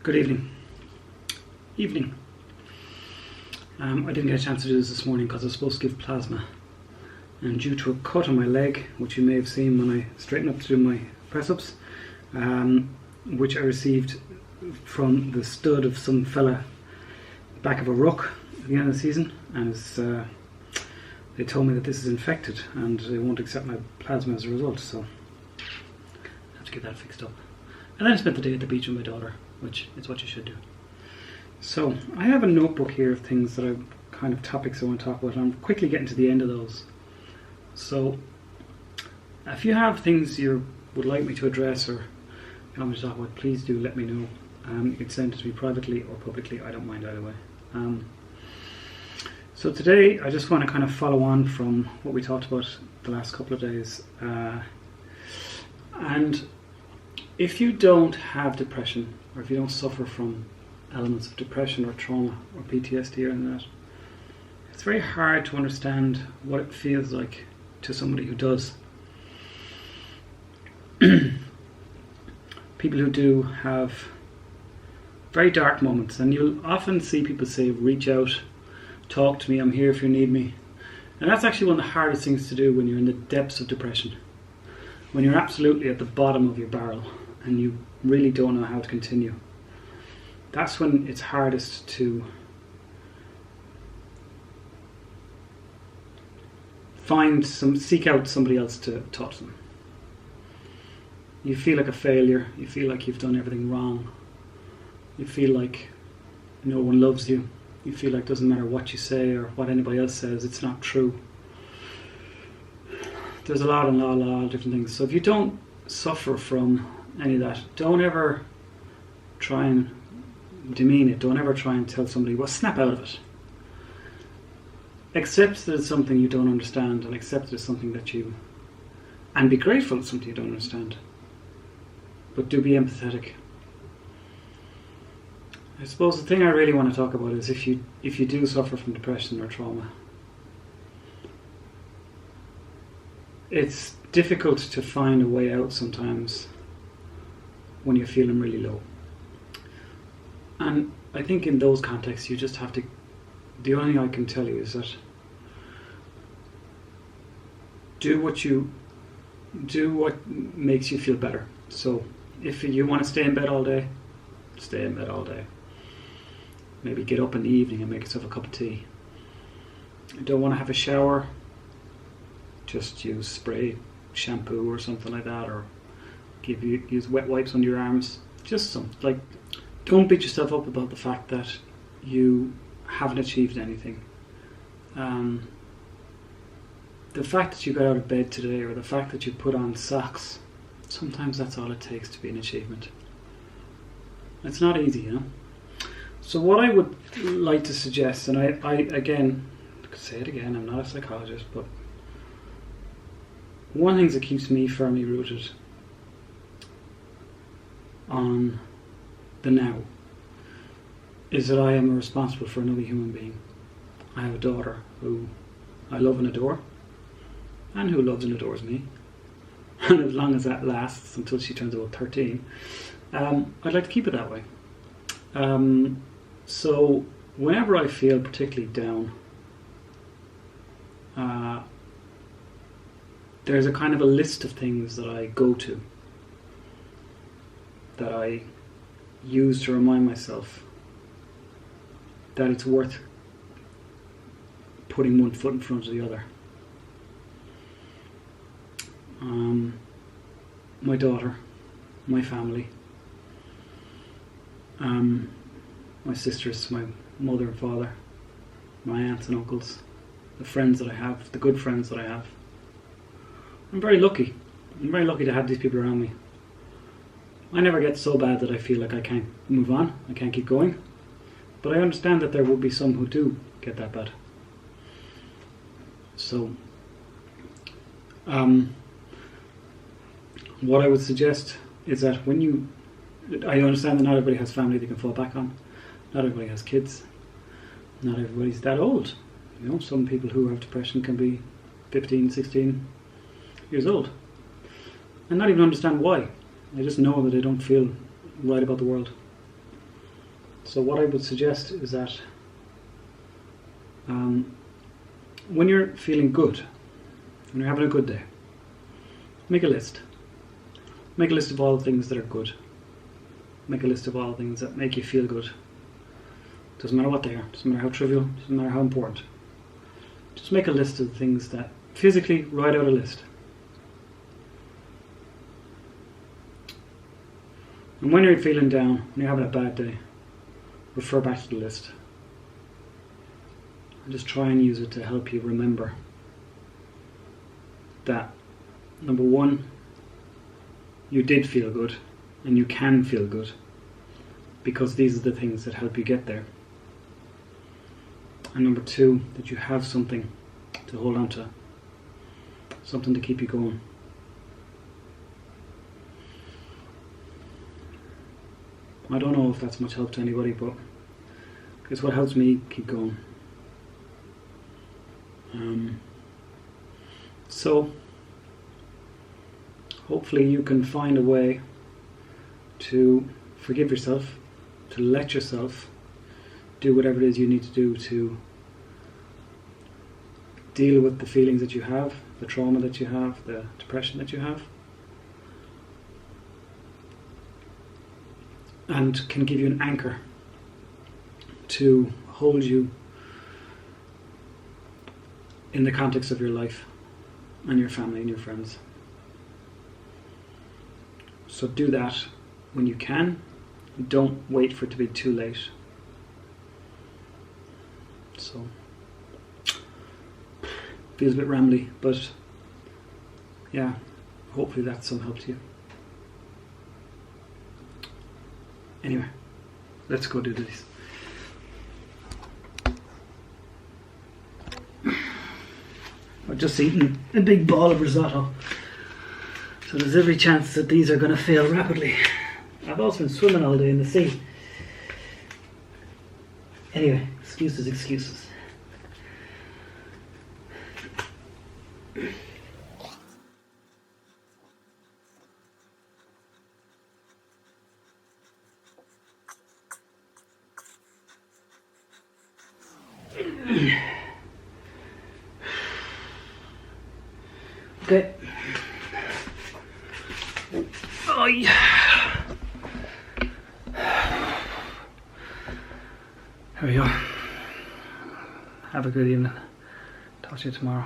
Good evening. I didn't get a chance to do this morning because I was supposed to give plasma, and due to a cut on my leg, which you may have seen when I straightened up to do my press-ups, which I received from the stud of some fella back of a ruck at the end of the season, and they told me that this is infected and they won't accept my plasma as a result, so I have to get that fixed up. And then I spent the day at the beach with my daughter, which is what you should do. So I have a notebook here of things that are kind of topics I want to talk about, and I'm quickly getting to the end of those. So if you have things you would like me to address or you want me to talk about, please do let me know. You can send it to me privately or publicly, I don't mind either way. So today I just want to kind of follow on from what we talked about the last couple of days. And if you don't have depression, or if you don't suffer from elements of depression or trauma or PTSD or anything like that, it's very hard to understand what it feels like to somebody who does. People who do have very dark moments, and you'll often see people say, reach out, talk to me, I'm here if you need me. And that's actually one of the hardest things to do when you're in the depths of depression, when you're absolutely at the bottom of your barrel and you really don't know how to continue. That's when it's hardest to seek out somebody else to talk to them. You feel like a failure, you feel like you've done everything wrong, you feel like no one loves you, you feel like it doesn't matter what you say or what anybody else says, it's not true. There's a lot of different things. So if you don't suffer from any of that, don't ever try and demean it, don't ever try and tell somebody, well, snap out of it. Accept that it's something you don't understand, and accept that it's something that and be grateful it's something you don't understand. But do be empathetic. I suppose the thing I really want to talk about is if you do suffer from depression or trauma, it's difficult to find a way out sometimes when you're feeling really low. And I think in those contexts you just have to, the only thing I can tell you is that do what makes you feel better. So if you want to stay in bed all day, stay in bed all day. Maybe get up in the evening and make yourself a cup of tea. You don't want to have a shower, just use spray shampoo or something like that, or use wet wipes on your arms. Just don't beat yourself up about the fact that you haven't achieved anything. The fact that you got out of bed today, or the fact that you put on socks, sometimes that's all it takes to be an achievement. It's not easy, you know. So what I would like to suggest, and I again, I could say it again, I'm not a psychologist, but one of the things that keeps me firmly rooted on the now is that I am responsible for another human being. I have a daughter who I love and adore, and who loves and adores me, and as long as that lasts until she turns about 13, I'd like to keep it that way. So whenever I feel particularly down, there's a kind of a list of things that I go to, that I use to remind myself that it's worth putting one foot in front of the other. My daughter, my family, my sisters, my mother and father, my aunts and uncles, the friends that I have, the good friends that I have. I'm very lucky. I'm very lucky to have these people around me. I never get so bad that I feel like I can't move on, I can't keep going. But I understand that there will be some who do get that bad. So, what I would suggest is that I understand that not everybody has family they can fall back on. Not everybody has kids. Not everybody's that old. You know, some people who have depression can be 15, 16 years old and not even understand why. They just know that they don't feel right about the world. So what I would suggest is that when you're feeling good, when you're having a good day, make a list. Make a list of all the things that are good. Make a list of all the things that make you feel good. Doesn't matter what they are, doesn't matter how trivial, doesn't matter how important. Just make a list of the things that physically, write out a list. And when you're feeling down, when you're having a bad day, refer back to the list. And just try and use it to help you remember that, number one, you did feel good and you can feel good because these are the things that help you get there. And number two, that you have something to hold on to, something to keep you going. I don't know if that's much help to anybody, but it's what helps me keep going. So hopefully you can find a way to forgive yourself, to let yourself do whatever it is you need to do to deal with the feelings that you have, the trauma that you have, the depression that you have, and can give you an anchor to hold you in the context of your life and your family and your friends. So do that when you can. Don't wait for it to be too late. So, feels a bit rambly, but yeah, hopefully that's some help to you. Anyway, let's go do this. I've just eaten a big ball of risotto, so there's every chance that these are going to fail rapidly. I've also been swimming all day in the sea. Anyway, excuses. Okay. Oh yeah. There we go. Have a good evening. Talk to you tomorrow.